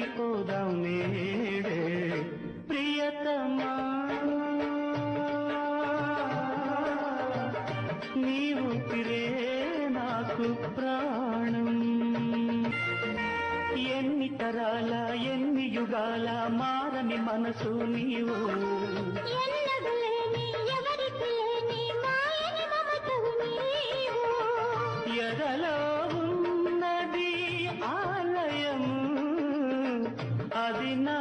విడిపోదాం నేడే ప్రియతమా నీ ఊపిరే నాకు ప్రాణం ఎన్ని తరాల ఎన్ని యుగాల మారని మనసు నీవు ఎదలో ఉన్నది ఆలయము అది నా